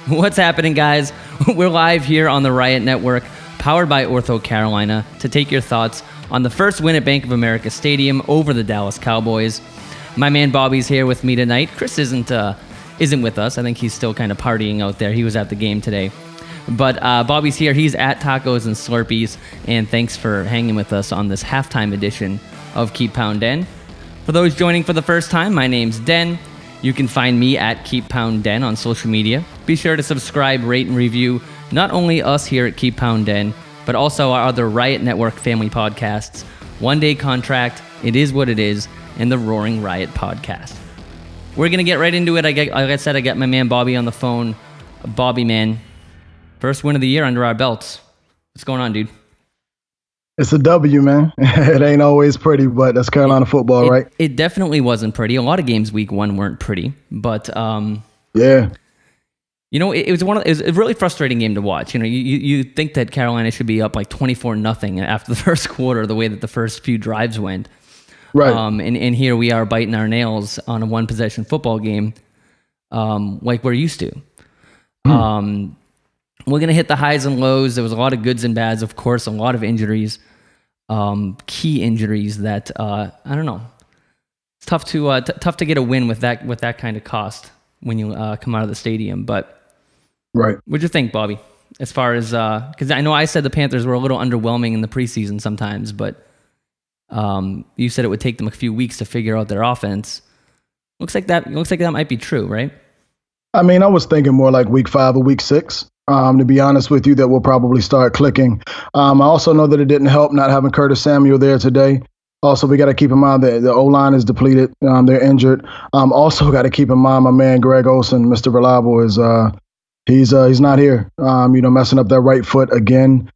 What's happening, guys? We're live here on the Riot Network, powered by Ortho Carolina, to take your thoughts on the first win at Bank of America Stadium over the Dallas Cowboys. My man Bobby's here with me tonight. Chris isn't with us. I think he's still kind of partying out there. He was at the game today. But Bobby's here. He's at Tacos and Slurpees, and thanks for hanging with us on this halftime edition of Keep Pound Den. For those joining for the first time, my name's Den. You can find me at Keep Pound Den on social media. Be sure to subscribe, rate, and review not only us here at Keep Pound Den, but also our other Riot Network family podcasts, One Day Contract, It Is What It Is, and the Roaring Riot podcast. We're going to get right into it. Like I said, I got my man Bobby on the phone. Bobby, man, first win of the year under our belts. What's going on, dude? It's a W, man. It ain't always pretty, but that's Carolina football, right? It definitely wasn't pretty. A lot of games week one weren't pretty, but yeah. You know, it was a really frustrating game to watch. You know, you think that Carolina should be up like 24-0 after the first quarter, the way that the first few drives went. Right. And here we are biting our nails on a one-possession football game, like we're used to. We're going to hit the highs and lows. There was a lot of goods and bads, of course, a lot of injuries, key injuries that, I don't know. It's tough to get a win with that kind of cost when you come out of the stadium. But right. What'd you think, Bobby? As far as, because I know I said the Panthers were a little underwhelming in the preseason sometimes, but you said it would take them a few weeks to figure out their offense. Looks like that might be true, right? I mean, I was thinking more like week 5 or week 6. To be honest with you, that will probably start clicking. I also know that it didn't help not having Curtis Samuel there today. Also, we got to keep in mind that the O-line is depleted. They're injured. Also got to keep in mind my man Greg Olsen, Mr. Reliable, is he's not here. Messing up that right foot again.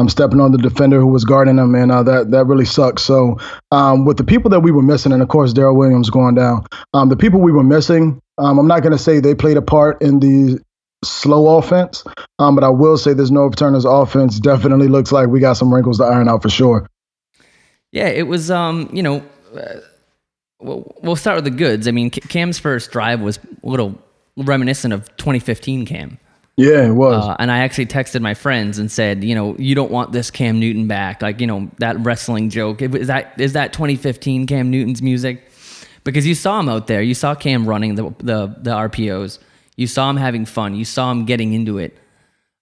Stepping on the defender who was guarding him, and that really sucks. So with the people that we were missing, and of course Darrell Williams going down, the people we were missing, I'm not going to say they played a part in the slow offense, but I will say this Norv Turner's offense definitely looks like we got some wrinkles to iron out for sure. Yeah, it was, we'll start with the goods. I mean, Cam's first drive was a little reminiscent of 2015 Cam. Yeah, it was. And I actually texted my friends and said, you don't want this Cam Newton back. Like, that wrestling joke. Is that 2015 Cam Newton's music? Because you saw him out there. You saw Cam running the RPOs. You saw him having fun. You saw him getting into it,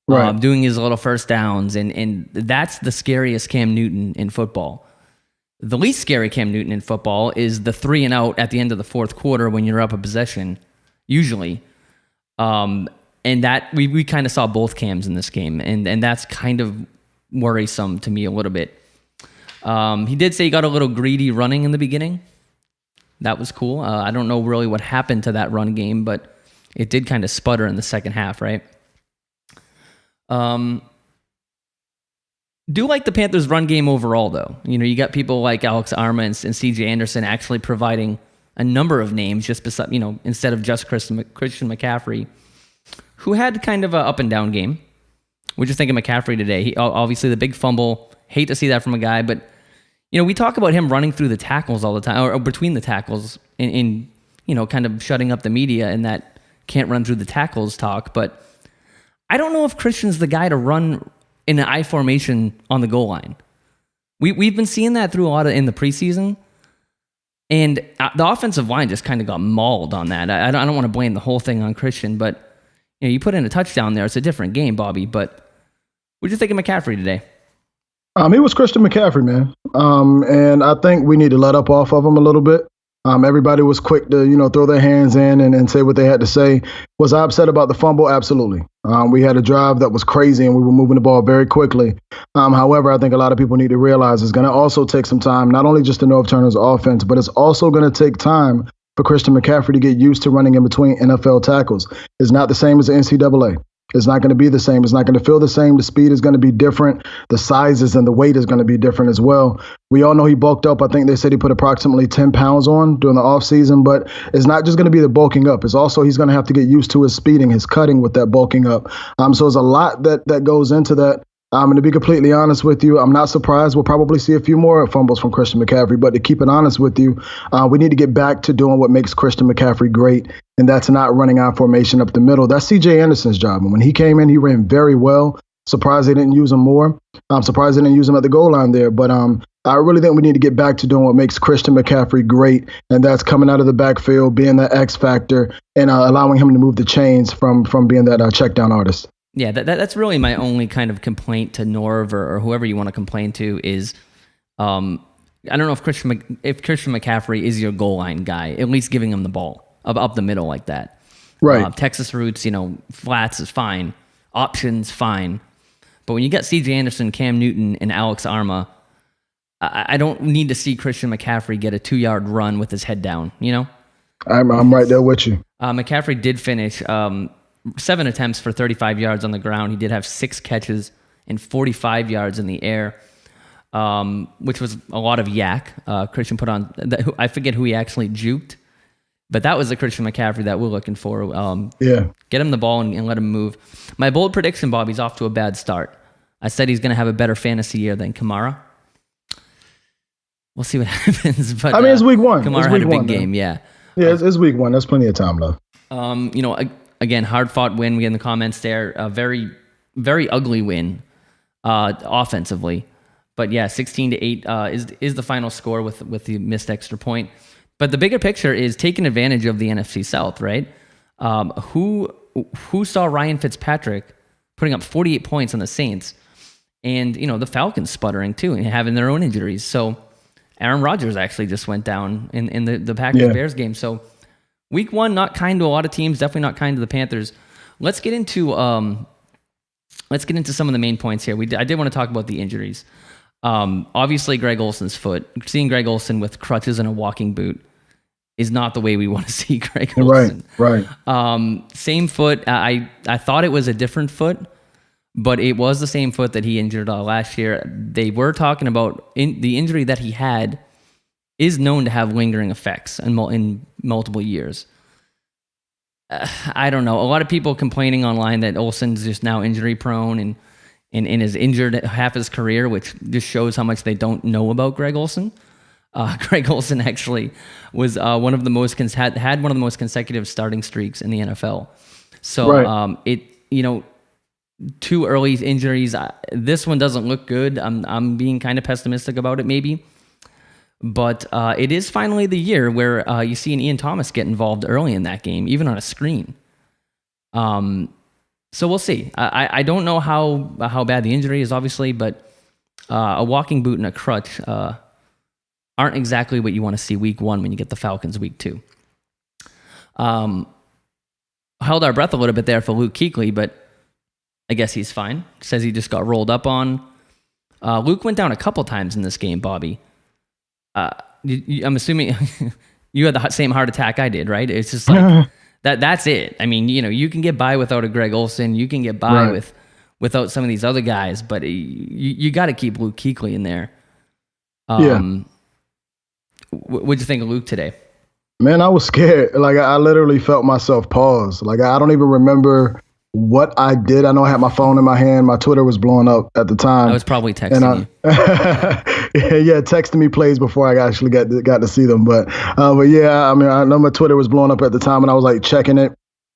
right. Doing his little first downs. And that's the scariest Cam Newton in football. The least scary Cam Newton in football is the 3 and out at the end of the fourth quarter when you're up a possession, usually. And that we kind of saw both Cams in this game. And that's kind of worrisome to me a little bit. He did say he got a little greedy running in the beginning. That was cool. I don't know really what happened to that run game, but it did kind of sputter in the second half, right? Do like the Panthers' run game overall, though. You got people like Alex Arma and C.J. Anderson actually providing a number of names just beside, instead of just Christian McCaffrey, who had kind of an up and down game. What'd you think of McCaffrey today? He obviously the big fumble. Hate to see that from a guy, but we talk about him running through the tackles all the time, or between the tackles, in kind of shutting up the media and that can't run through the tackles talk, but I don't know if Christian's the guy to run in an I formation on the goal line. We've been seeing that through a lot in the preseason, and the offensive line just kind of got mauled on that. I don't want to blame the whole thing on Christian, but you put in a touchdown there, it's a different game, Bobby. But what'd you think of McCaffrey today? He was Christian McCaffrey, man, and I think we need to let up off of him a little bit. Everybody was quick to, throw their hands in and say what they had to say. Was I upset about the fumble? Absolutely. We had a drive that was crazy and we were moving the ball very quickly. However, I think a lot of people need to realize it's going to also take some time, not only just to Norv Turner's offense, but it's also going to take time for Christian McCaffrey to get used to running in between NFL tackles. It's not the same as the NCAA. It's not going to be the same. It's not going to feel the same. The speed is going to be different. The sizes and the weight is going to be different as well. We all know he bulked up. I think they said he put approximately 10 pounds on during the offseason, but it's not just going to be the bulking up. It's also he's going to have to get used to his speeding, his cutting with that bulking up. So there's a lot that goes into that. And to be completely honest with you, I'm not surprised. We'll probably see a few more fumbles from Christian McCaffrey. But to keep it honest with you, we need to get back to doing what makes Christian McCaffrey great, and that's not running our formation up the middle. That's C.J. Anderson's job. And when he came in, he ran very well. Surprised they didn't use him more. I'm surprised they didn't use him at the goal line there. But I really think we need to get back to doing what makes Christian McCaffrey great, and that's coming out of the backfield, being that X factor, and allowing him to move the chains from being that check down artist. Yeah, that's really my only kind of complaint to Norv or whoever you want to complain to is, I don't know if Christian McCaffrey is your goal line guy, at least giving him the ball up the middle like that. Right. Texas roots, flats is fine, options fine, but when you got C.J. Anderson, Cam Newton, and Alex Arma, I don't need to see Christian McCaffrey get a 2-yard run with his head down. I'm right there with you. McCaffrey did finish 7 attempts for 35 yards on the ground. He did have 6 catches and 45 yards in the air, which was a lot of yak. Christian put on, I forget who he actually juked, but that was the Christian McCaffrey that we're looking for. Get him the ball and let him move. My bold prediction, Bobby's off to a bad start. I said he's going to have a better fantasy year than Kamara. We'll see what happens. But it's week 1. Kamara had a big game, yeah. Yeah, it's week 1. There's plenty of time left. Again, hard-fought win. We get in the comments there. A very, very ugly win offensively. But yeah, 16-8 is the final score with the missed extra point. But the bigger picture is taking advantage of the NFC South, right? Who saw Ryan Fitzpatrick putting up 48 points on the Saints? And, the Falcons sputtering too and having their own injuries. So Aaron Rodgers actually just went down in the Packers-Bears game. So week 1, not kind to a lot of teams, definitely not kind to the Panthers. Let's get into some of the main points here. I did want to talk about the injuries. Obviously, Greg Olson's foot. Seeing Greg Olson with crutches and a walking boot is not the way we want to see Greg Olson. Right. Same foot. I thought it was a different foot, but it was the same foot that he injured last year. They were talking about the injury that he had is known to have lingering effects in multiple years. I don't know. A lot of people complaining online that Olsen's just now injury prone and is injured half his career, which just shows how much they don't know about Greg Olson. Greg Olson actually was had one of the most consecutive starting streaks in the NFL. So two early injuries. This one doesn't look good. I'm being kind of pessimistic about it, maybe. But it is finally the year where you see an Ian Thomas get involved early in that game, even on a screen. So we'll see. I don't know how bad the injury is, obviously, but a walking boot and a crutch aren't exactly what you want to see week 1 when you get the Falcons week 2. Held our breath a little bit there for Luke Kuechly, but I guess he's fine. Says he just got rolled up on. Luke went down a couple times in this game, Bobby. I'm assuming you had the same heart attack I did, right? It's just like that's it. I mean, you can get by without a Greg Olson. You can get by without some of these other guys, but you got to keep Luke Kuechly in there. What'd you think of Luke today? Man, I was scared. Like, I literally felt myself pause. Like, I don't even remember what I did. I know I had my phone in my hand. My Twitter was blowing up at the time. I was probably texting you. Texting me plays before I actually got to see them. But yeah, I mean, I know my Twitter was blowing up at the time, and I was like checking it,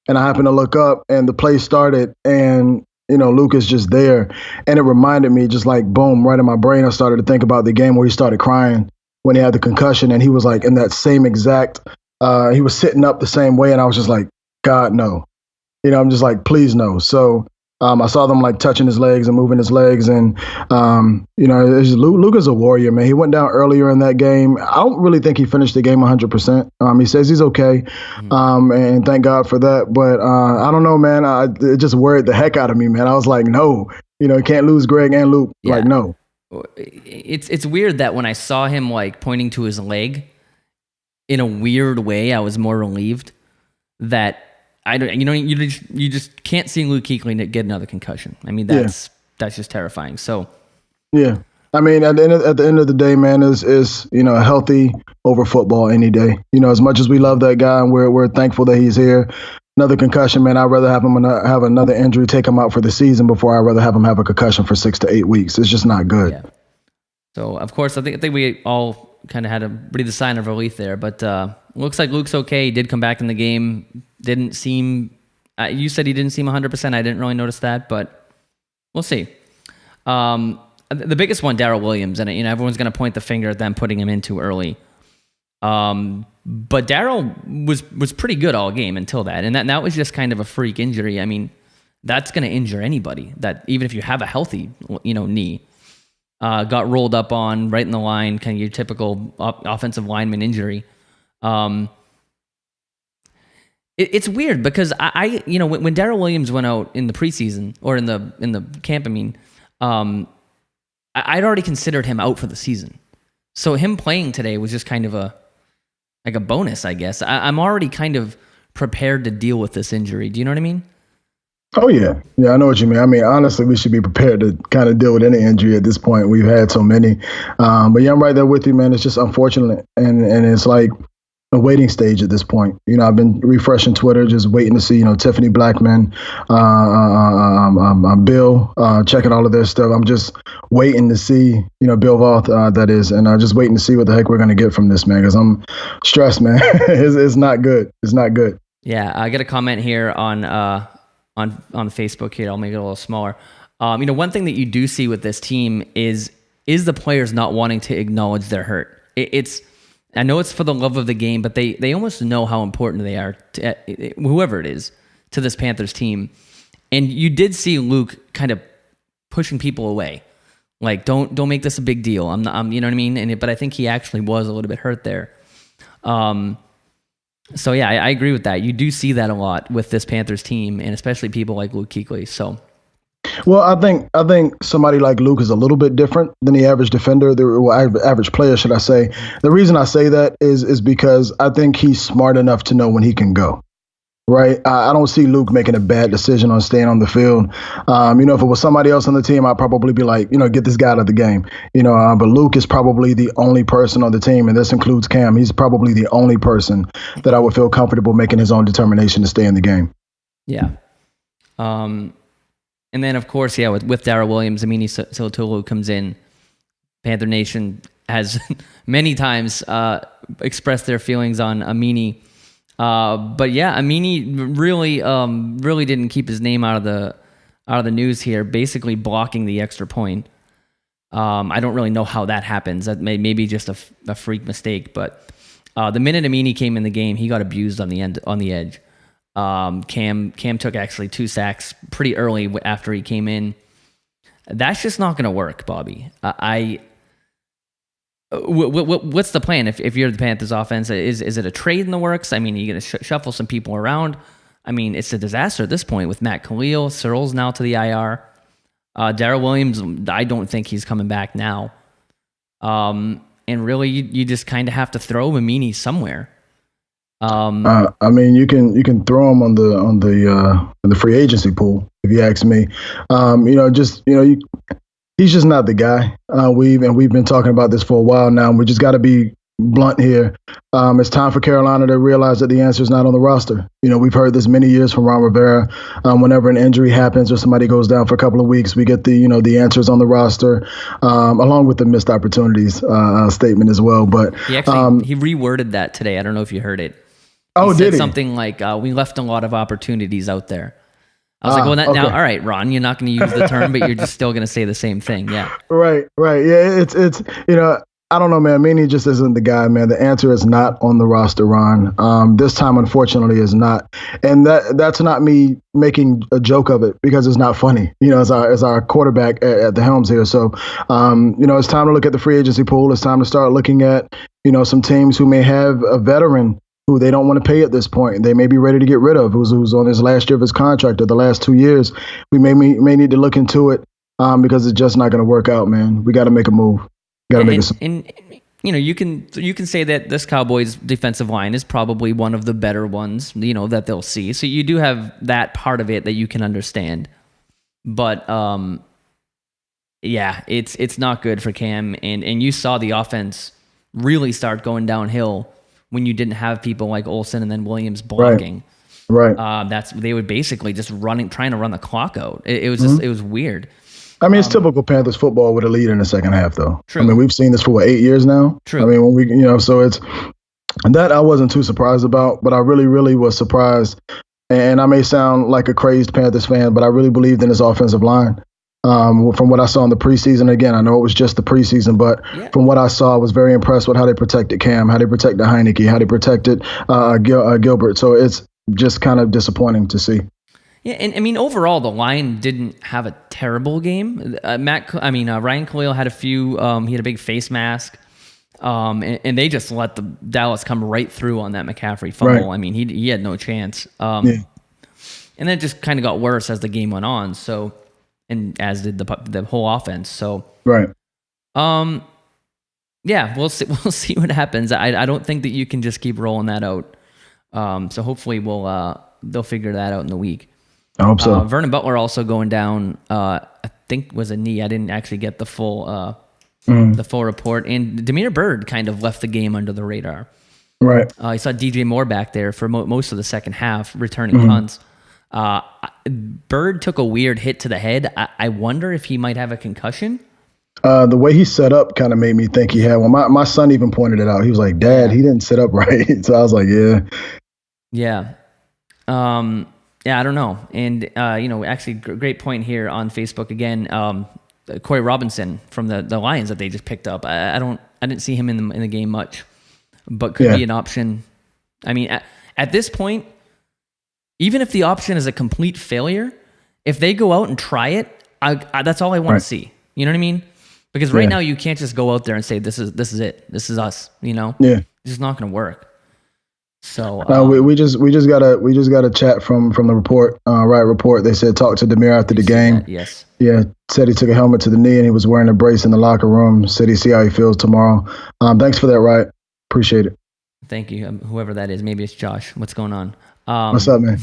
and I happened to look up, and the play started, and Luke is just there, and it reminded me, just like boom, right in my brain, I started to think about the game where he started crying when he had the concussion, and he was like in that same exact. He was sitting up the same way, and I was just like, God, no. I'm just like, please no. So I saw them like touching his legs and moving his legs. And, Luke is a warrior, man. He went down earlier in that game. I don't really think he finished the game 100%. He says he's okay. And thank God for that. But I don't know, man. It just worried the heck out of me, man. I was like, no, can't lose Greg and Luke. Yeah. Like, no. It's weird that when I saw him like pointing to his leg in a weird way, I was more relieved that I don't, you just can't see Luke Kuechly get another concussion. I mean, that's just terrifying. So, yeah, I mean, at the end of the day, man, is healthy over football any day. As much as we love that guy and we're thankful that he's here, another concussion, man, I'd rather have him have another injury, take him out for the season before I'd rather have him have a concussion for 6 to 8 weeks. It's just not good. Yeah. So, of course, I think we all kind of had to breathe a sign of relief there. But looks like Luke's okay. He did come back in the game. Didn't seem... you said he didn't seem 100%. I didn't really notice that, but we'll see. The biggest one, Darrell Williams, and everyone's going to point the finger at them putting him in too early. But Darrell was pretty good all game until that, and that was just kind of a freak injury. I mean, that's going to injure anybody. That even if you have a healthy, knee, got rolled up on right in the line, kind of your typical offensive lineman injury. It's weird because I when Darrell Williams went out in the preseason or in the camp, I'd already considered him out for the season. So him playing today was just kind of a bonus, I guess. I'm already kind of prepared to deal with this injury. Do you know what I mean? Oh, yeah. Yeah, I know what you mean. I mean, honestly, we should be prepared to kind of deal with any injury at this point. We've had so many. But yeah, I'm right there with you, man. It's just unfortunate. And it's like a waiting stage at this point. I've been refreshing Twitter, just waiting to see, Tiffany Blackman, Bill, checking all of their stuff. I'm just waiting to see, Bill Voth, that is, and just waiting to see what the heck we're going to get from this, man, because I'm stressed, man. It's not good. It's not good. Yeah, I get a comment here on Facebook here. I'll make it a little smaller. One thing that you do see with this team is the players not wanting to acknowledge their hurt. I know it's for the love of the game, but they almost know how important they are to whoever it is to this Panthers team. And you did see Luke kind of pushing people away, like don't make this a big deal. I'm you know what I mean. But I think he actually was a little bit hurt there. So yeah, I agree with that. You do see that a lot with this Panthers team, and especially people like Luke Kuechly. So. Well, I think somebody like Luke is a little bit different than the average defender, average player, should I say. The reason I say that is because I think he's smart enough to know when he can go, right? I don't see Luke making a bad decision on staying on the field. If it was somebody else on the team, I'd probably be like, get this guy out of the game. But Luke is probably the only person on the team, and this includes Cam. He's probably the only person that I would feel comfortable making his own determination to stay in the game. Yeah. And then, of course, yeah, with Darrell Williams, Amini Siltulu comes in. Panther Nation has many times expressed their feelings on Amini. But yeah, Amini really didn't keep his name out of the news here, basically blocking the extra point. I don't really know how that happens. That may be just a freak mistake. But the minute Amini came in the game, he got abused on the edge. Cam took actually 2 sacks pretty early after he came in. That's just not going to work, Bobby. What's the plan if you're the Panthers offense? Is it a trade in the works? I mean, are you going to shuffle some people around? I mean, it's a disaster at this point with Matt Khalil. Searle's now to the IR. Darrell Williams, I don't think he's coming back now. And really, you just kind of have to throw Amini somewhere. I mean, you can throw him on the free agency pool if you ask me. He's just not the guy. We've been talking about this for a while now. We just got to be blunt here. It's time for Carolina to realize that the answer is not on the roster. We've heard this many years from Ron Rivera. Whenever an injury happens or somebody goes down for a couple of weeks, we get the answers on the roster, along with the missed opportunities statement as well. But he reworded that today. I don't know if you heard it. He said something like, we left a lot of opportunities out there. I was like, well, now, all right, Ron, you're not going to use the term, but you're just still going to say the same thing. Yeah. Right. Yeah, it's I don't know, man. Meany just isn't the guy, man. The answer is not on the roster, Ron. This time, unfortunately, is not. And that's not me making a joke of it because it's not funny, as our quarterback at the helms here. So, it's time to look at the free agency pool. It's time to start looking at, some teams who may have a veteran who they don't want to pay at this point. They may be ready to get rid of, who's on his last year of his contract or the last 2 years. We may need to look into it because it's just not going to work out, man. We got to make a move. Got to make a. And you can say that this Cowboys defensive line is probably one of the better ones, that they'll see. So you do have that part of it that you can understand. But yeah, it's not good for Cam, and you saw the offense really start going downhill when you didn't have people like Olsen and then Williams blocking. Right. They would basically just trying to run the clock out. It was just, it was weird. I mean, it's typical Panthers football with a lead in the second half, though. True. I mean, we've seen this for 8 years now. True. I mean, when so it's that I wasn't too surprised about, but I really, really was surprised. And I may sound like a crazed Panthers fan, but I really believed in this offensive line. From what I saw in the preseason, again, I know it was just the preseason, but from what I saw, I was very impressed with how they protected Cam, how they protected Heineke, how they protected Gilbert. So it's just kind of disappointing to see. Yeah, and I mean, overall, the line didn't have a terrible game. Ryan Khalil had a few. He had a big face mask, and they just let the Dallas come right through on that McCaffrey fumble. Right. I mean, he had no chance. And then it just kind of got worse as the game went on. So, and as did the whole offense. So, right. Yeah, we'll see what happens. I don't think that you can just keep rolling that out. So hopefully they'll figure that out in the week. I hope so. Vernon Butler also going down. I think was a knee. I didn't actually get the full report. And Demir Byrd kind of left the game under the radar. Right. I saw DJ Moore back there for most of the second half, returning punts. Byrd took a weird hit to the head. I wonder if he might have a concussion. The way he set up kind of made me think he had one. My son even pointed it out. He was like, "Dad, he didn't sit up right." So I was like, "Yeah." Yeah. Yeah, I don't know. And, actually, great point here on Facebook again. Corey Robinson from the Lions that they just picked up. I didn't see him in the game much, but could be an option. I mean, at this point, even if the option is a complete failure, if they go out and try it, that's all I want to see. You know what I mean? Because right now you can't just go out there and say this is it. This is us. Yeah, it's just not going to work. So we just got a chat from the report, Riot Report. They said talk to Demir after the game. Yes. Yeah, said he took a helmet to the knee and he was wearing a brace in the locker room. Said he see how he feels tomorrow. Thanks for that, Riot. Appreciate it. Thank you, whoever that is. Maybe it's Josh. What's going on? What's up, man?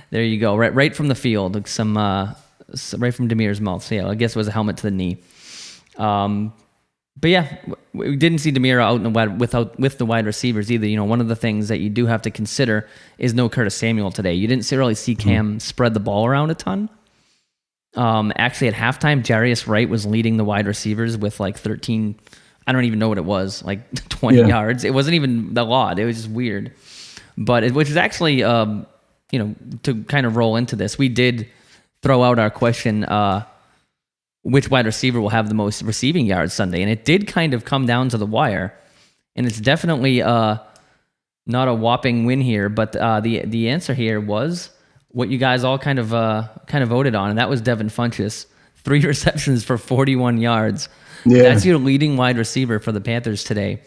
There you go. Right from the field. Right from Demir's mouth. So yeah, I guess it was a helmet to the knee. But yeah, we didn't see Demir out in the wide with the wide receivers either. One of the things that you do have to consider is no Curtis Samuel today. You didn't really see Cam spread the ball around a ton. Actually, at halftime, Jarius Wright was leading the wide receivers with like 13. I don't even know what it was, like 20 yards. It wasn't even a lot. It was just weird. But which is actually, to kind of roll into this, we did throw out our question. Which wide receiver will have the most receiving yards Sunday? And it did kind of come down to the wire. And it's definitely not a whopping win here, but the answer here was what you guys all kind of voted on, and that was Devin Funchess. 3 receptions for 41 yards. Yeah. That's your leading wide receiver for the Panthers today.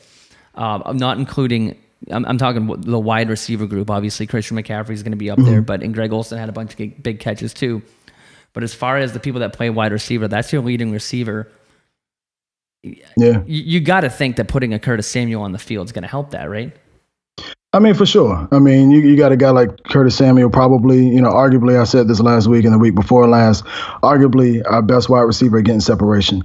I'm not including... I'm talking the wide receiver group. Obviously, Christian McCaffrey is going to be up there, and Greg Olsen had a bunch of big catches too. But as far as the people that play wide receiver, that's your leading receiver. Yeah, you got to think that putting a Curtis Samuel on the field is going to help that, right? I mean, for sure. I mean, you got a guy like Curtis Samuel, probably, arguably, I said this last week and the week before last, arguably our best wide receiver getting separation.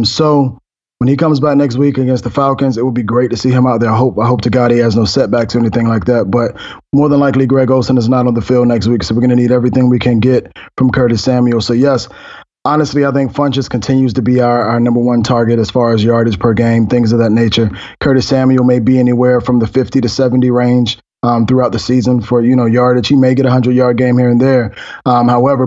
So when he comes back next week against the Falcons, it would be great to see him out there. I hope to God he has no setbacks or anything like that. But more than likely, Greg Olsen is not on the field next week, so we're going to need everything we can get from Curtis Samuel. So, yes, honestly, I think Funchess continues to be our number one target as far as yardage per game, things of that nature. Curtis Samuel may be anywhere from the 50 to 70 range throughout the season for, yardage. He may get a 100-yard game here and there. However,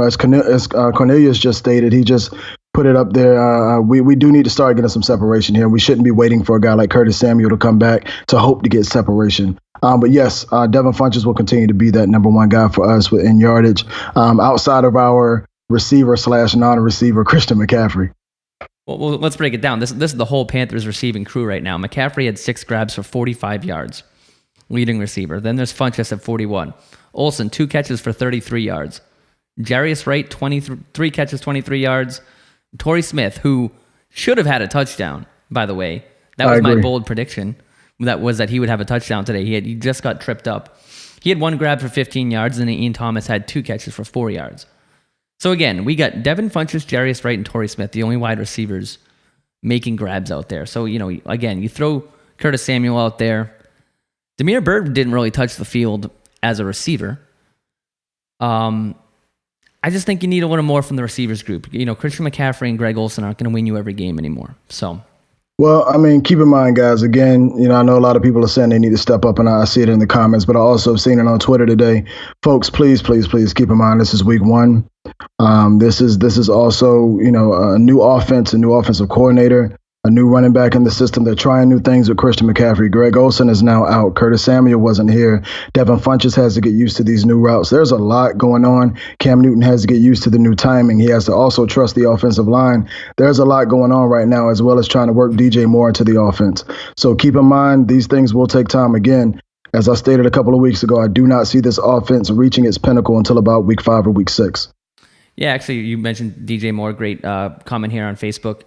as Cornelius just stated, he just put it up there. We do need to start getting some separation here. We shouldn't be waiting for a guy like Curtis Samuel to come back to hope to get separation. But yes, Devin Funchess will continue to be that number one guy for us in yardage outside of our receiver/non-receiver Christian McCaffrey. Well, let's break it down. This is the whole Panthers receiving crew right now. McCaffrey had 6 grabs for 45 yards, leading receiver. Then there's Funchess at 41. Olsen, 2 catches for 33 yards. Jarius Wright, 3 catches, 23 yards. Torrey Smith, who should have had a touchdown, by the way. That was my bold prediction. That he would have a touchdown today. He just got tripped up. He had 1 grab for 15 yards, and then Ian Thomas had 2 catches for 4 yards. So again, we got Devin Funchess, Jarius Wright, and Torrey Smith, the only wide receivers making grabs out there. So, again, you throw Curtis Samuel out there. Demir Byrd didn't really touch the field as a receiver. I just think you need a little more from the receivers group. Christian McCaffrey and Greg Olsen aren't going to win you every game anymore. So, well, I mean, keep in mind, guys, again, I know a lot of people are saying they need to step up, and I see it in the comments, but I also have seen it on Twitter today. Folks, please, please, please keep in mind, this is week one. This is also, a new offense, a new offensive coordinator, a new running back in the system. They're trying new things with Christian McCaffrey. Greg Olsen is now out. Curtis Samuel wasn't here. Devin Funchess has to get used to these new routes. There's a lot going on. Cam Newton has to get used to the new timing. He has to also trust the offensive line. There's a lot going on right now, as well as trying to work DJ Moore into the offense. So keep in mind, these things will take time. Again, as I stated a couple of weeks ago, I do not see this offense reaching its pinnacle until about week 5 or week 6. Yeah, actually, you mentioned DJ Moore. Great comment here on Facebook.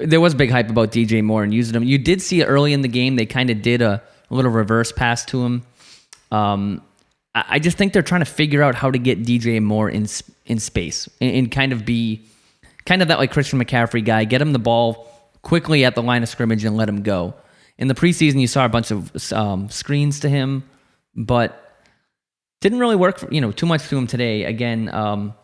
There was big hype about DJ Moore and using him. You did see early in the game, they kind of did a little reverse pass to him. I just think they're trying to figure out how to get DJ Moore in space and kind of be that like Christian McCaffrey guy, get him the ball quickly at the line of scrimmage and let him go. In the preseason, you saw a bunch of screens to him, but didn't really work too much to him today. Again,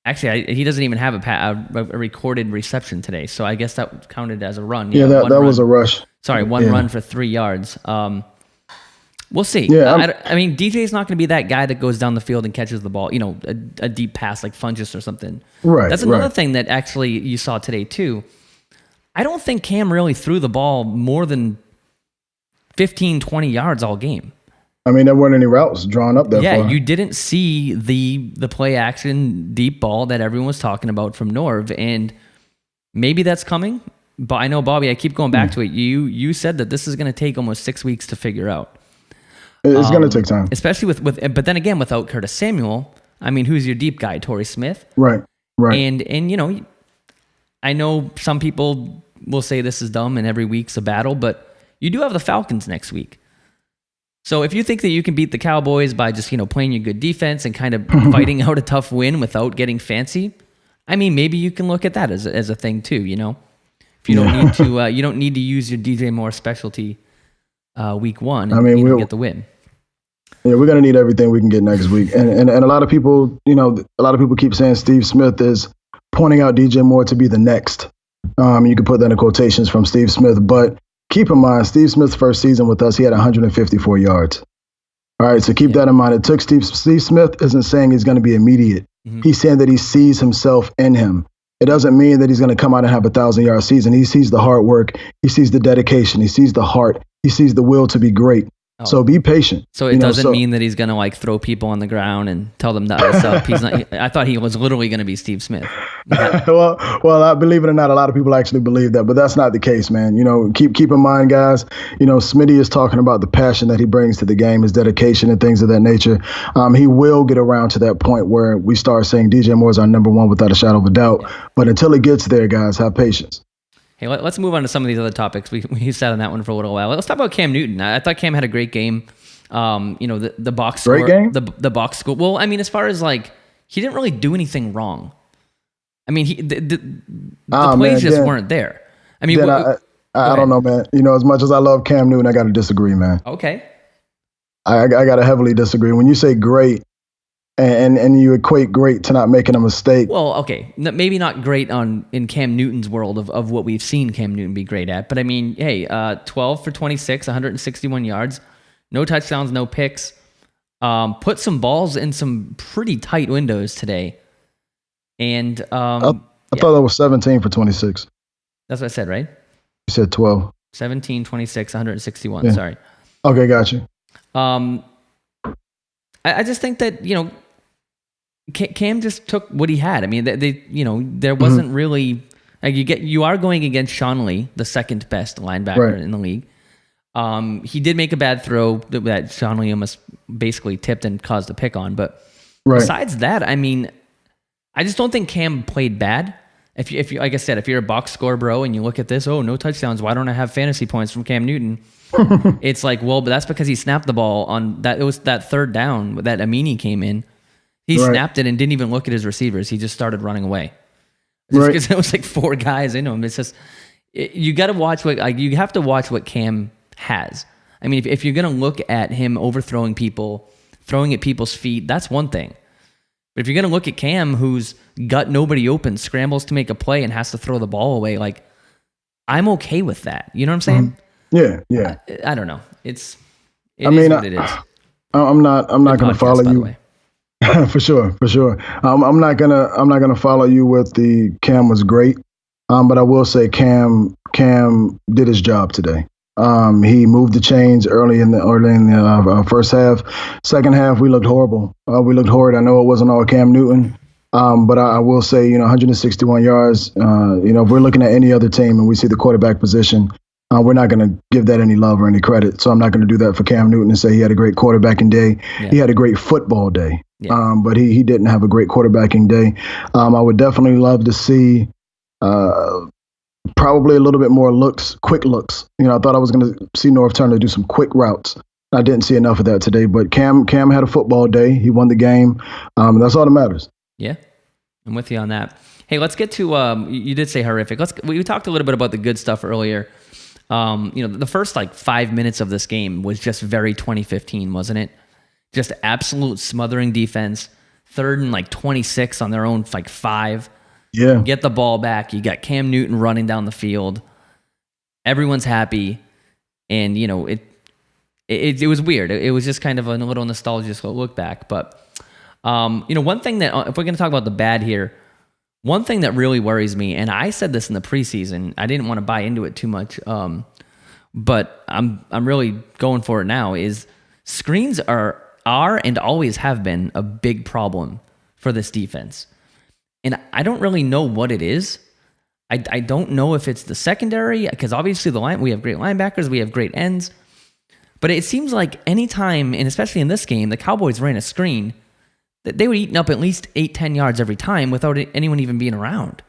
actually, he doesn't even have a recorded reception today, so I guess that counted as a run. Yeah, that was a rush. Sorry, one run for 3 yards. We'll see. Yeah, I mean, DJ's not going to be that guy that goes down the field and catches the ball, a deep pass like Funchess or something. Right. That's another thing that actually you saw today, too. I don't think Cam really threw the ball more than 15, 20 yards all game. I mean, there weren't any routes drawn up that far. Yeah, you didn't see the play action deep ball that everyone was talking about from Norv, and maybe that's coming. But I know, Bobby, I keep going back to it. You said that this is going to take almost 6 weeks to figure out. It's going to take time, especially with. But then again, without Curtis Samuel, I mean, who's your deep guy? Torrey Smith, right? And I know some people will say this is dumb and every week's a battle, but you do have the Falcons next week. So if you think that you can beat the Cowboys by just, playing your good defense and kind of fighting out a tough win without getting fancy, I mean, maybe you can look at that as a thing too, If you don't need to, you don't need to use your DJ Moore specialty week 1 and we'll get the win. Yeah, we're gonna need everything we can get next week. And a lot of people, keep saying Steve Smith is pointing out DJ Moore to be the next. You could put that in quotations from Steve Smith, but keep in mind, Steve Smith's first season with us, he had 154 yards. All right, so keep that in mind. It took Steve Smith isn't saying he's going to be immediate. Mm-hmm. He's saying that he sees himself in him. It doesn't mean that he's going to come out and have a 1,000-yard season. He sees the hard work. He sees the dedication. He sees the heart. He sees the will to be great. Oh. So be patient. So it doesn't mean that he's going to throw people on the ground and tell them to ice up. He's not. I thought he was literally going to be Steve Smith. well, I believe it or not, a lot of people actually believe that, but that's not the case, man. Keep in mind, guys. Smitty is talking about the passion that he brings to the game, his dedication and things of that nature. He will get around to that point where we start saying DJ Moore is our number one without a shadow of a doubt. Yeah. But until it gets there, guys, have patience. Hey, let's move on to some of these other topics. We sat on that one for a little while. Let's talk about Cam Newton. I thought Cam had a great game. The box score. Great game? The box score. Well, I mean, as far as he didn't really do anything wrong. I mean, the plays just weren't there. I mean, I don't know, man. As much as I love Cam Newton, I got to disagree, man. Okay. I got to heavily disagree. When you say great, and you equate great to not making a mistake. Well, okay, maybe not great in Cam Newton's world of what we've seen Cam Newton be great at. But I mean, hey, 12 for 26, 161 yards, no touchdowns, no picks. Put some balls in some pretty tight windows today. And I thought that was 17 for 26. That's what I said, right? You said 12. 17, 26, 161. Yeah. Sorry. Okay, got you. I just think that, Cam just took what he had. I mean, there wasn't really you are going against Sean Lee, the second best linebacker in the league. He did make a bad throw that Sean Lee almost basically tipped and caused a pick on, but besides that, I mean, I just don't think Cam played bad. If you like I said, if you're a box score bro and you look at this, no touchdowns, why don't I have fantasy points from Cam Newton? It's but that's because he snapped the ball on that. It was that third down that Amini came in. He snapped it and didn't even look at his receivers. He just started running away. Because it was 4 guys into him. It's just you got to watch you have to watch what Cam has. I mean, if you're going to look at him overthrowing people, throwing at people's feet, that's one thing. But if you're going to look at Cam, who's got nobody open, scrambles to make a play and has to throw the ball away, like, I'm okay with that. You know what I'm saying? Yeah. I don't know. It is what it is. I'm not going to follow you. For sure. I'm not gonna follow you with the Cam was great. But I will say Cam did his job today. He moved the chains early in the first half. Second half, we looked horrible. We looked horrid. I know it wasn't all Cam Newton, but I will say, 161 yards. If we're looking at any other team and we see the quarterback position, we're not going to give that any love or any credit. So I'm not going to do that for Cam Newton and say he had a great quarterbacking day. Yeah. He had a great football day, but he didn't have a great quarterbacking day. I would definitely love to see probably a little bit more quick looks. I thought I was going to see North Turner do some quick routes. I didn't see enough of that today, but Cam had a football day. He won the game. That's all that matters. Yeah, I'm with you on that. Hey, let's get to, you did say horrific. We talked a little bit about the good stuff earlier. The first 5 minutes of this game was just very 2015, wasn't it? Just absolute smothering defense. 3rd and 26 on their own 5. Yeah. Get the ball back. You got Cam Newton running down the field. Everyone's happy. And, it was weird. It was just kind of a little nostalgic look back. But, one thing that, if we're going to talk about the bad here, one thing that really worries me, and I said this in the preseason, I didn't want to buy into it too much, but I'm really going for it now, is screens are and always have been a big problem for this defense. And I don't really know what it is. I don't know if it's the secondary, because obviously we have great linebackers, we have great ends, but it seems like anytime, and especially in this game, the Cowboys ran a screen, they were eating up at least 8-10 yards every time without anyone even being around.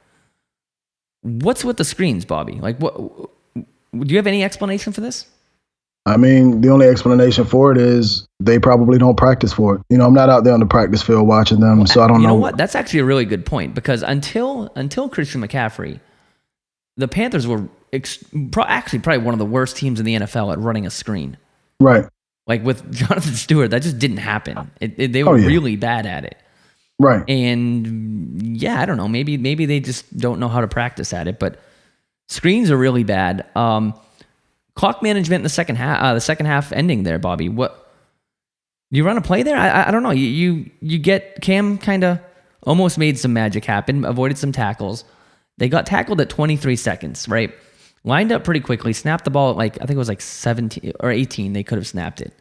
What's with the screens, Bobby? Do you have any explanation for this? I mean, the only explanation for it is they probably don't practice for it. I'm not out there on the practice field watching them, so I don't know. You know what? That's actually a really good point, because until Christian McCaffrey, the Panthers were actually probably one of the worst teams in the NFL at running a screen. Right. With Jonathan Stewart, that just didn't happen. They were really bad at it. Right. And I don't know. Maybe they just don't know how to practice at it. But screens are really bad. Clock management in the second half ending there, Bobby. What, you run a play there? I don't know. You get Cam kind of almost made some magic happen, avoided some tackles. They got tackled at 23 seconds, right? Lined up pretty quickly, snapped the ball at I think it was 17 or 18. They could have snapped it,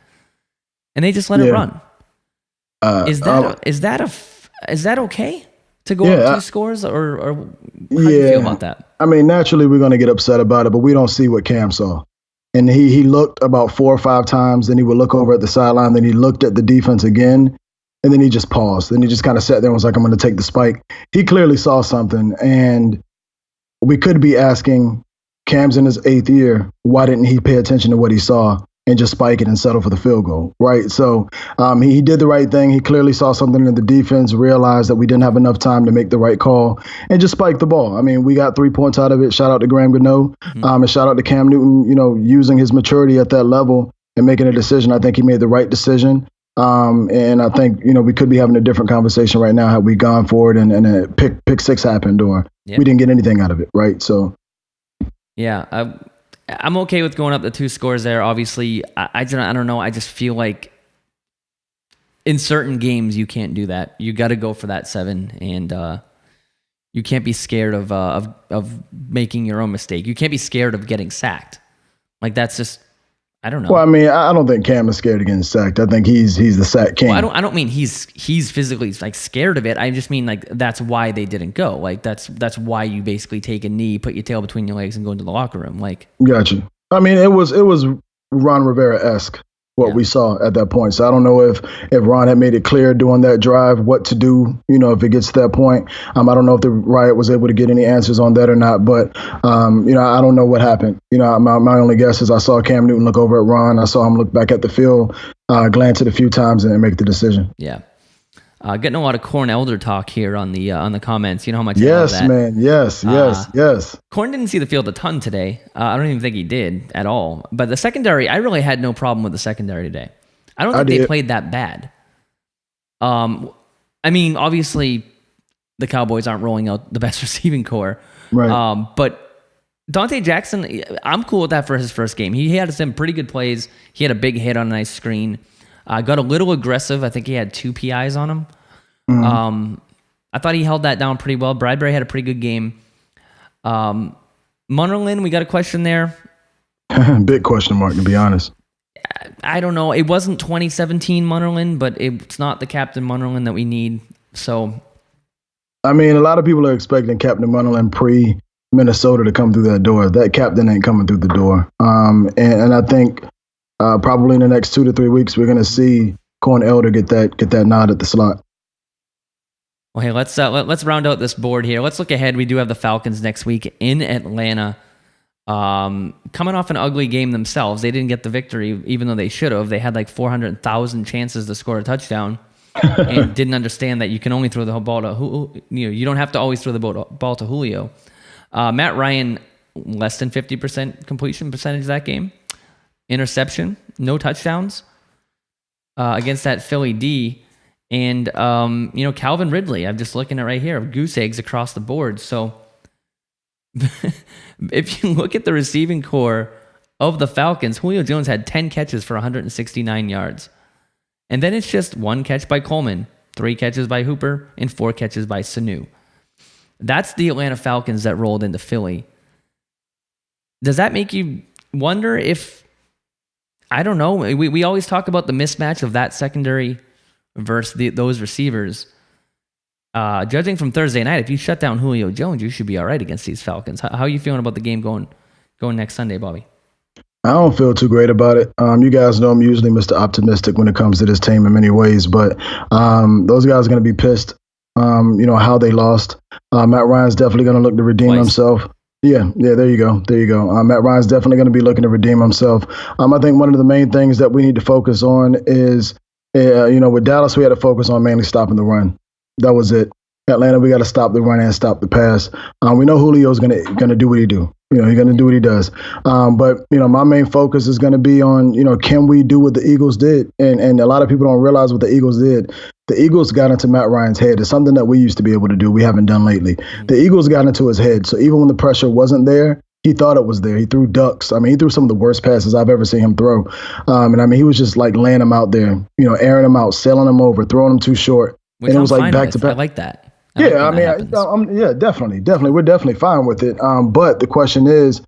and they just let it run. Is that okay to go up 2 scores, or how do you feel about that? I mean, naturally we're going to get upset about it, but we don't see what Cam saw. And he looked about 4 or 5 times, then he would look over at the sideline, then he looked at the defense again, and then he just paused. Then he just kind of sat there and was like, I'm going to take the spike. He clearly saw something, and we could be asking, Cam's in his 8th year, why didn't he pay attention to what he saw and just spike it and settle for the field goal, right? So he did the right thing. He clearly saw something in the defense, realized that we didn't have enough time to make the right call, and just spiked the ball. I mean, we got 3 points out of it. Shout out to Graham Gano, and shout out to Cam Newton, using his maturity at that level and making a decision. I think he made the right decision. And I think, we could be having a different conversation right now had we gone forward and a pick 6 happened, or we didn't get anything out of it, right? So. Yeah, I'm okay with going up the 2 scores there. Obviously, I don't know. I just feel like in certain games you can't do that. You got to go for that 7, and you can't be scared of making your own mistake. You can't be scared of getting sacked. That's just, I don't know. Well, I mean, I don't think Cam is scared of getting sacked. I think he's the sack king. Well, I don't mean he's physically scared of it. I just mean that's why they didn't go. That's why you basically take a knee, put your tail between your legs, and go into the locker room. Gotcha. I mean, it was Ron Rivera-esque what we saw at that point. So I don't know if Ron had made it clear during that drive what to do, if it gets to that point. I don't know if the Riot was able to get any answers on that or not, but, I don't know what happened. My only guess is I saw Cam Newton look over at Ron. I saw him look back at the field, glance it a few times and make the decision. Yeah. Getting a lot of Corn Elder talk here on the comments. You know how much I love Yes, that. man. Yes. Corn didn't see the field a ton today. I don't even think he did at all. But the secondary, I really had no problem with the secondary today. I don't think they played that bad. I mean, obviously, the Cowboys aren't rolling out the best receiving core. Right. But Dante Jackson, I'm cool with that for his first game. He had some pretty good plays. He had a big hit on a nice screen. Got a little aggressive. I think he had 2 PIs on him. Mm-hmm. I thought he held that down pretty well. Bradbury had a pretty good game. Munnerlyn, we got a question there. Big question mark, to be honest. I don't know. It wasn't 2017 Munnerlyn, but it's not the Captain Munnerlyn that we need. So, I mean, a lot of people are expecting Captain Munnerlyn pre-Minnesota to come through that door. That captain ain't coming through the door. And I think probably in the next 2 to 3 weeks, we're going to see Corn Elder get that nod at the slot. Well, hey, let's round out this board here. Let's look ahead. We do have the Falcons next week in Atlanta. Coming off an ugly game themselves, they didn't get the victory, even though they should have. They had like 400,000 chances to score a touchdown, and didn't understand that you can only throw the ball to you don't have to always throw the ball to Julio. Matt Ryan, less than 50% completion percentage that game. Interception, no touchdowns against that Philly D. And, Calvin Ridley, I'm just looking at right here, goose eggs across the board. So if you look at the receiving core of the Falcons, Julio Jones had 10 catches for 169 yards. And then it's just 1 catch by Coleman, 3 catches by Hooper, and 4 catches by Sanu. That's the Atlanta Falcons that rolled into Philly. Does that make you wonder if, I don't know, we always talk about the mismatch of that secondary versus those receivers. Judging from Thursday night, if you shut down Julio Jones, you should be all right against these Falcons. How are you feeling about the game going next Sunday, Bobby? I don't feel too great about it. You guys know I'm usually Mr. Optimistic when it comes to this team in many ways, but those guys are going to be pissed, how they lost. Matt Ryan's definitely going to look to redeem himself. Yeah, there you go. Matt Ryan's definitely going to be looking to redeem himself. I think one of the main things that we need to focus on is, with Dallas, we had to focus on mainly stopping the run. That was it. Atlanta, we got to stop the run and stop the pass. We know Julio's gonna do what he do. He's gonna do what he does. But my main focus is gonna be on can we do what the Eagles did? And a lot of people don't realize what the Eagles did. The Eagles got into Matt Ryan's head. It's something that we used to be able to do. We haven't done lately. The Eagles got into his head. So even when the pressure wasn't there, he thought it was there. He threw ducks. He threw some of the worst passes I've ever seen him throw. He was just like laying them out there, airing them out, sailing them over, throwing them too short. Which and it was like back to back. I like that. Definitely. We're definitely fine with it. But the question is,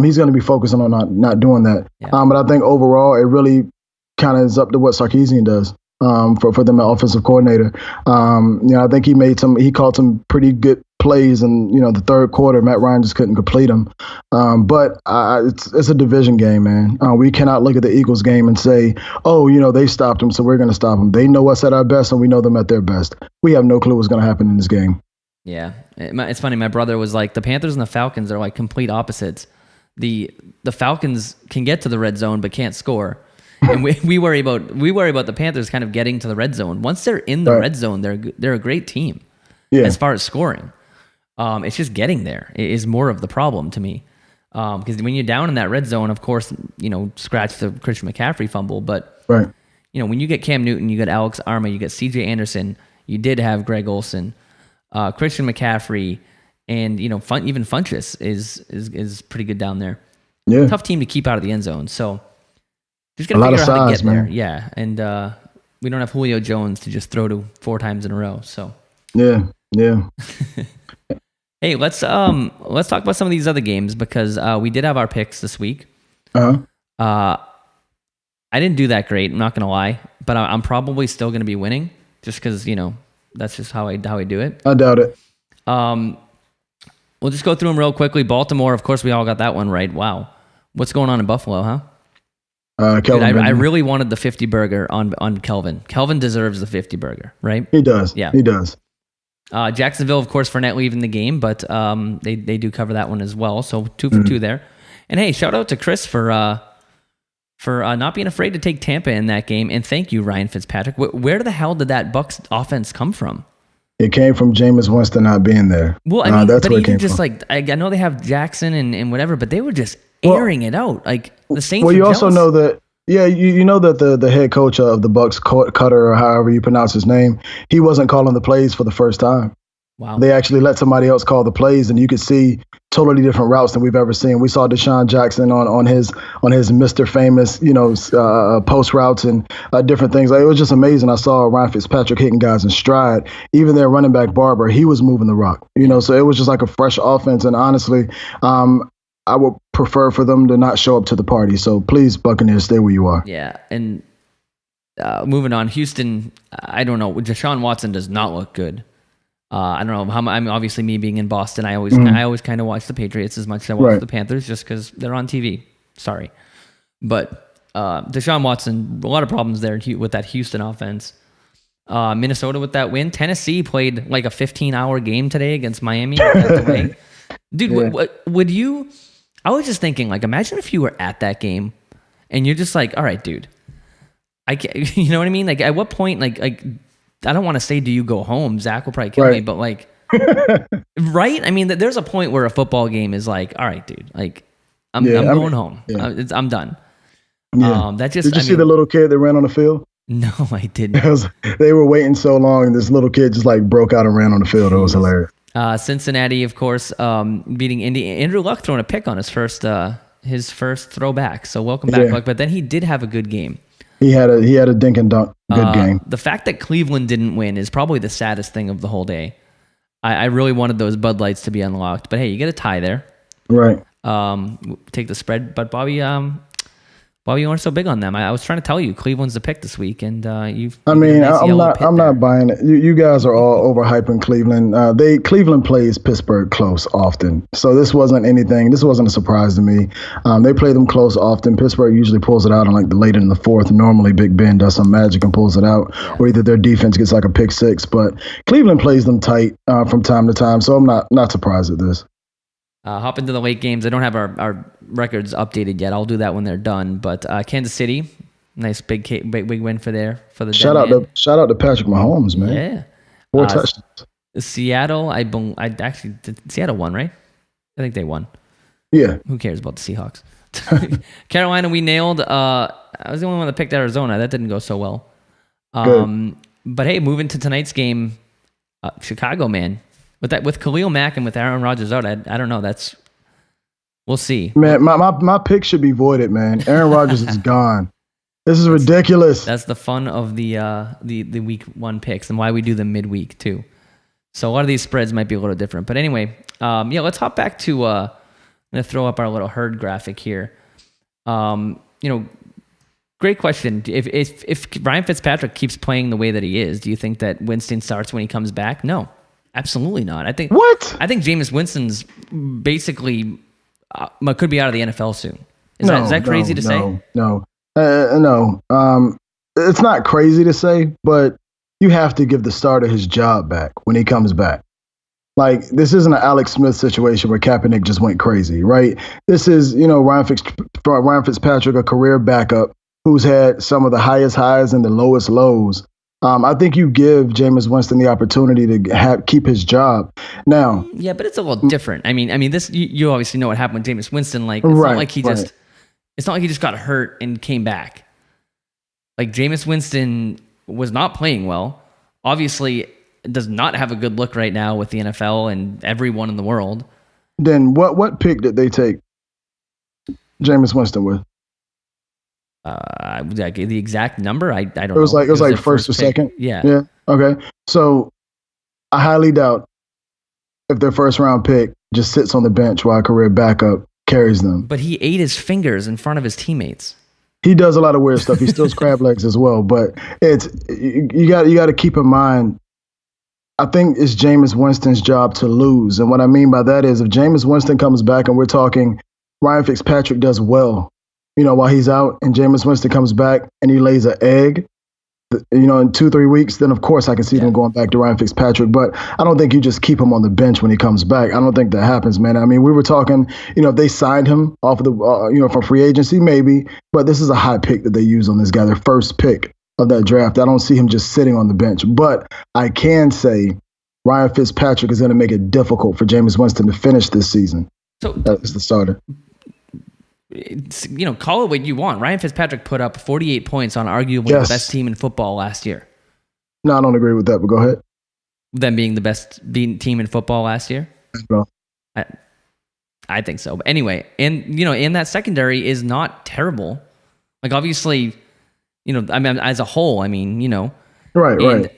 he's going to be focusing on not doing that. Yeah. But I think overall, it really kind of is up to what Sarkisian does for them, offensive coordinator. I think he called some pretty good plays in the third quarter. Matt Ryan just couldn't complete them. But it's a division game, man. We cannot look at the Eagles game and say, they stopped them, so we're going to stop them. They know us at our best, and we know them at their best. We have no clue what's going to happen in this game. Yeah, it's funny. My brother was like, the Panthers and the Falcons are like complete opposites. The Falcons can get to the red zone but can't score, and we worry about the Panthers kind of getting to the red zone. Once they're in the red zone, they're a great team as far as scoring. It's just getting there is more of the problem to me. Because when you're down in that red zone, of course, scratch the Christian McCaffrey fumble. But, when you get Cam Newton, you get Alex Arma, you get CJ Anderson, you did have Greg Olsen, Christian McCaffrey, and, even Funchess is pretty good down there. Yeah. Tough team to keep out of the end zone. So just got to figure out how to get there. Yeah. And we don't have Julio Jones to just throw to 4 times in a row. So. Yeah. Hey, let's talk about some of these other games because we did have our picks this week. I didn't do that great. I'm not gonna lie, but I'm probably still gonna be winning just because that's just how I do it. I doubt it. We'll just go through them real quickly. Baltimore, of course, we all got that one right. Wow, what's going on in Buffalo, huh? Kelvin. Dude, I really wanted the 50 burger on Kelvin. Kelvin deserves the 50 burger, right? He does. Yeah, he does. Jacksonville, of course, Fournette leaving the game, but they do cover that one as well. So 2 for 2 there. And hey, shout out to Chris for for not being afraid to take Tampa in that game. And thank you, Ryan Fitzpatrick. Where the hell did that Bucs offense come from? It came from Jameis Winston not being there. Well, I mean, that's but where it even came just from. like, I know they have Jackson and whatever, but they were just airing it out. Like the Saints. Well, you also know that. Yeah, you know that the head coach of the Bucs, Cutter, or however you pronounce his name, he wasn't calling the plays for the first time. Wow. They actually let somebody else call the plays, and you could see totally different routes than we've ever seen. We saw Deshaun Jackson on his Mr. Famous, post routes and different things. Like, it was just amazing. I saw Ryan Fitzpatrick hitting guys in stride. Even their running back Barber, he was moving the rock. So it was just like a fresh offense. And honestly, I would prefer for them to not show up to the party. So please, Buccaneers, stay where you are. Yeah, and moving on, Houston. I don't know. Deshaun Watson does not look good. I don't know how. I'm obviously, me being in Boston, I always kind of watch the Patriots as much as I watch the Panthers, just because they're on TV. Sorry, but Deshaun Watson, a lot of problems there with that Houston offense. Minnesota with that win. Tennessee played like a 15-hour game today against Miami. Dude, what would you? I was just thinking, like, imagine if you were at that game, and you're just like, all right, dude, I can't, you know what I mean? Like, at what point, like. I don't want to say, do you go home? Zach will probably kill me, but like, right? I mean, there's a point where a football game is like, all right, dude, like, I'm going home. Yeah. I'm done. Yeah. Did you see the little kid that ran on the field? No, I didn't. They were waiting so long, and this little kid just like broke out and ran on the field. It was hilarious. Cincinnati, of course, beating Indy. Andrew Luck throwing a pick on his first throwback. So welcome back, Luck. But then he did have a good game. He had a dink and dunk good game. The fact that Cleveland didn't win is probably the saddest thing of the whole day. I really wanted those Bud Lights to be unlocked, but hey, you get a tie there. Right. Take the spread, but Bobby, you weren't so big on them. I was trying to tell you, Cleveland's the pick this week, and you've. I'm not buying it. You guys are all overhyping Cleveland. Cleveland plays Pittsburgh close often, so this wasn't a surprise to me. They play them close often. Pittsburgh usually pulls it out in like later in the fourth. Normally, Big Ben does some magic and pulls it out, or either their defense gets like a pick six. But Cleveland plays them tight from time to time, so I'm not surprised at this. Hop into the late games. I don't have our records updated yet. I'll do that when they're done. But Kansas City, nice big win for the shout out to Patrick Mahomes, man. Yeah, 4 touchdowns. Seattle, Seattle won, right? I think they won. Yeah. Who cares about the Seahawks? Carolina, we nailed. I was the only one that picked Arizona. That didn't go so well. But hey, moving to tonight's game, Chicago, man. With Khalil Mack and with Aaron Rodgers out, I don't know. We'll see. Man, my pick should be voided, man. Aaron Rodgers is gone. This is ridiculous. That's the fun of the week one picks and why we do them midweek too. So a lot of these spreads might be a little different. But anyway, let's hop back to. I'm gonna throw up our little herd graphic here. Great question. If Ryan Fitzpatrick keeps playing the way that he is, do you think that Winston starts when he comes back? No. Absolutely not. I think Jameis Winston's basically could be out of the NFL soon. Is that crazy to say? No. It's not crazy to say, but you have to give the starter his job back when he comes back. Like, this isn't an Alex Smith situation where Kaepernick just went crazy, right? This is, Ryan Fitzpatrick, a career backup who's had some of the highest highs and the lowest lows. I think you give Jameis Winston the opportunity to keep his job. Now, yeah, but it's a little different. I mean, this you obviously know what happened with Jameis Winston. Like, it's not like it's not like he just got hurt and came back. Like, Jameis Winston was not playing well. Obviously, does not have a good look right now with the NFL and everyone in the world. Then what pick did they take Jameis Winston with? The exact number, I don't know. It was like first or second. Yeah. Okay. So I highly doubt if their first round pick just sits on the bench while a career backup carries them. But he ate his fingers in front of his teammates. He does a lot of weird stuff. He steals crab legs as well. But you got to keep in mind. I think it's Jameis Winston's job to lose, and what I mean by that is if Jameis Winston comes back and we're talking Ryan Fitzpatrick does well, while he's out, and Jameis Winston comes back and he lays an egg, in 2-3 weeks, then of course I can see them going back to Ryan Fitzpatrick. But I don't think you just keep him on the bench when he comes back. I don't think that happens, man. I mean, we were talking, if they signed him off of the, from free agency, maybe. But this is a high pick that they use on this guy, their first pick of that draft. I don't see him just sitting on the bench. But I can say Ryan Fitzpatrick is going to make it difficult for Jameis Winston to finish this season. So that's the starter. Call it what you want. Ryan Fitzpatrick put up 48 points on arguably the best team in football last year. No, I don't agree with that, but go ahead. Them being the best team in football last year? No. I think so. But anyway, and that secondary is not terrible. Like, obviously, as a whole, Right.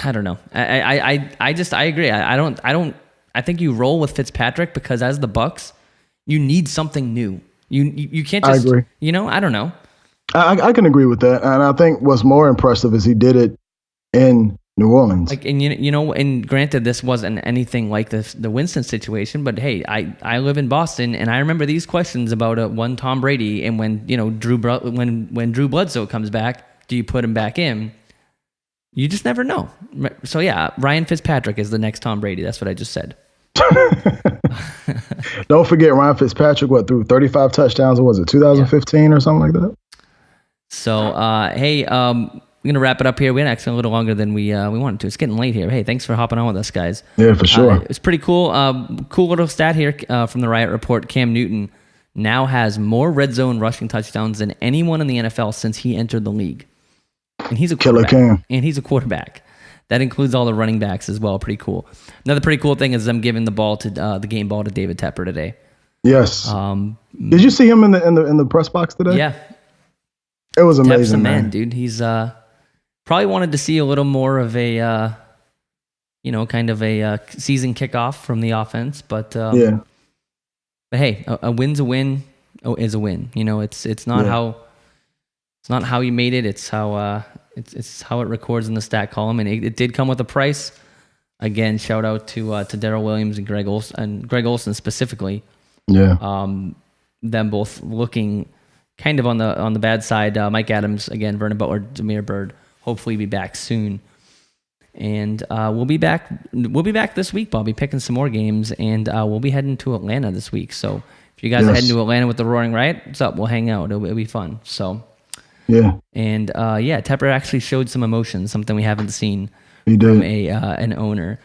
I don't know. I agree. I think you roll with Fitzpatrick because as the Bucs, you need something new. You can't just. I agree. I don't know. I can agree with that, and I think what's more impressive is he did it in New Orleans. And granted, this wasn't anything like the Winston situation, but hey, I live in Boston, and I remember these questions about one Tom Brady, and when when Drew Bledsoe comes back, do you put him back in? You just never know. So yeah, Ryan Fitzpatrick is the next Tom Brady. That's what I just said. Don't forget Ryan Fitzpatrick threw 35 touchdowns, or was it 2015 or something like that? So hey, we're gonna wrap it up here. We went actually a little longer than we wanted to. It's getting late here. Hey, thanks for hopping on with us, guys. Yeah, for sure. It's pretty cool. Cool little stat here from the Riot Report. Cam Newton now has more red zone rushing touchdowns than anyone in the NFL since he entered the league, and he's a quarterback. Killer Cam. And he's a quarterback. That includes all the running backs as well. Pretty cool. Another pretty cool thing is them giving the ball to the game ball to David Tepper today. Yes. Did you see him in the press box today? Yeah. It was amazing, Tep's a man, dude. He's probably wanted to see a little more of a kind of a season kickoff from the offense, but But hey, a win's a win. Is a win. It's not how you made it. It's how it's how it records in the stat column, and it did come with a price. Again, shout out to Darrell Williams and Greg Olsen specifically. Yeah. Them both looking kind of on the bad side. Mike Adams again, Vernon Butler, Damiere Byrd. Hopefully, be back soon, and we'll be back. We'll be back this week, Bobby, picking some more games, and we'll be heading to Atlanta this week. So if you guys are heading to Atlanta with the Roaring Riot, what's up? We'll hang out. It'll be fun. So. Yeah. And Tepper actually showed some emotion, something we haven't seen from an owner.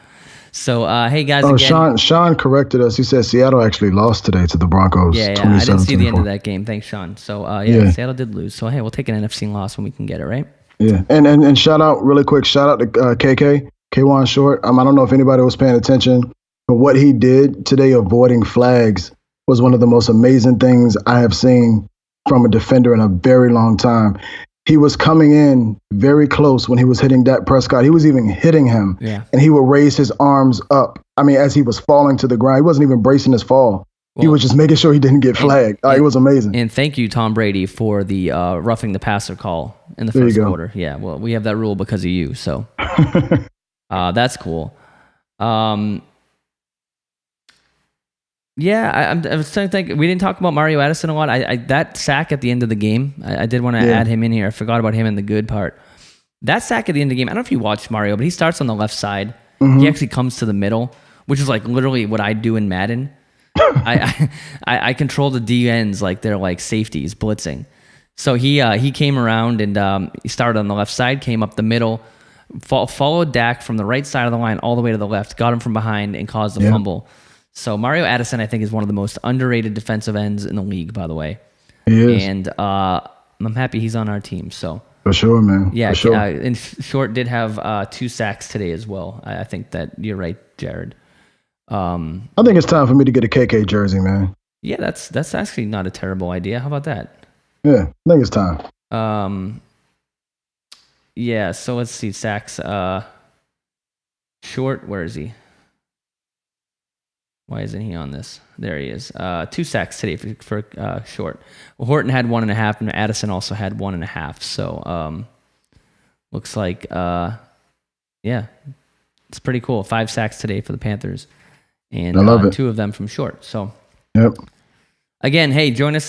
So hey guys, again, Sean corrected us. He said Seattle actually lost today to the Broncos. Yeah, I didn't see the end of that game. Thanks, Sean. So Seattle did lose. So hey, we'll take an NFC loss when we can get it, right? Yeah, and shout out to K1 Short. I don't know if anybody was paying attention, but what he did today, avoiding flags, was one of the most amazing things I have seen from a defender in a very long time. He was coming in very close when he was hitting Dak Prescott. He was even hitting him, and he would raise his arms up. As he was falling to the ground, he wasn't even bracing his fall. He was just making sure he didn't get flagged. It was amazing. And thank you, Tom Brady, for the roughing the passer call in the first quarter. Yeah, well, we have that rule because of you, so that's cool. I was trying to think. We didn't talk about Mario Addison a lot. That sack at the end of the game, I did want to add him in here. I forgot about him in the good part. That sack at the end of the game, I don't know if you watched Mario, but he starts on the left side. Mm-hmm. He actually comes to the middle, which is like literally what I do in Madden. I control the DNs like they're like safeties blitzing. So he came around and he started on the left side, came up the middle, followed Dak from the right side of the line all the way to the left, got him from behind and caused the fumble. So Mario Addison, I think, is one of the most underrated defensive ends in the league, by the way. He is. And I'm happy he's on our team. So for sure, man. Yeah, for sure. And Short did have 2 sacks today as well. I think that you're right, Jared. I think it's time for me to get a KK jersey, man. Yeah, that's actually not a terrible idea. How about that? Yeah, I think it's time. Yeah, so let's see. Sacks. Short, where is he? Why isn't he on this? There he is. 2 sacks today for Short. Well, Horton had 1.5, and Addison also had 1.5. So looks like, it's pretty cool. 5 sacks today for the Panthers, and I love it. 2 of them from Short. So yep. Again, hey, join us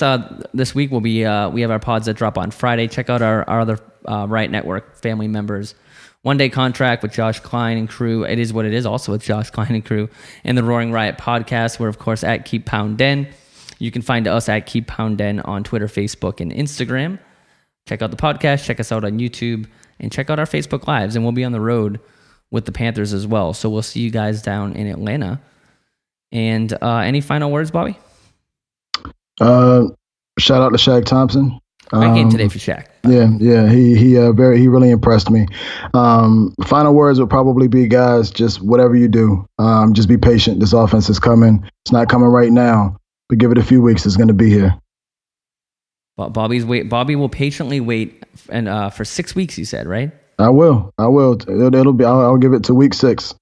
this week. We have our pods that drop on Friday. Check out our other Riot Network family members. One-day contract with Josh Klein and crew. It is what it is, also with Josh Klein and crew. And the Roaring Riot podcast. We're, of course, at Keep Pound Den. You can find us at Keep Pound Den on Twitter, Facebook, and Instagram. Check out the podcast. Check us out on YouTube. And check out our Facebook Lives. And we'll be on the road with the Panthers as well. So we'll see you guys down in Atlanta. And any final words, Bobby? Shout out to Shaq Thompson. Great game today for Shaq. Yeah. He really impressed me. Final words would probably be, guys, just whatever you do, just be patient. This offense is coming. It's not coming right now, but give it a few weeks. It's going to be here. Bobby will patiently wait, and for 6 weeks, you said, right? I will. It'll be. I'll give it to week 6.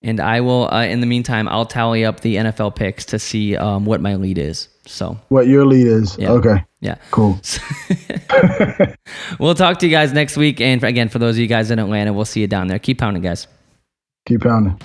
And I will. In the meantime, I'll tally up the NFL picks to see what my lead is. So what your lead is? Yeah. Okay. Yeah. Cool. We'll talk to you guys next week. And again, for those of you guys in Atlanta, we'll see you down there. Keep pounding, guys. Keep pounding.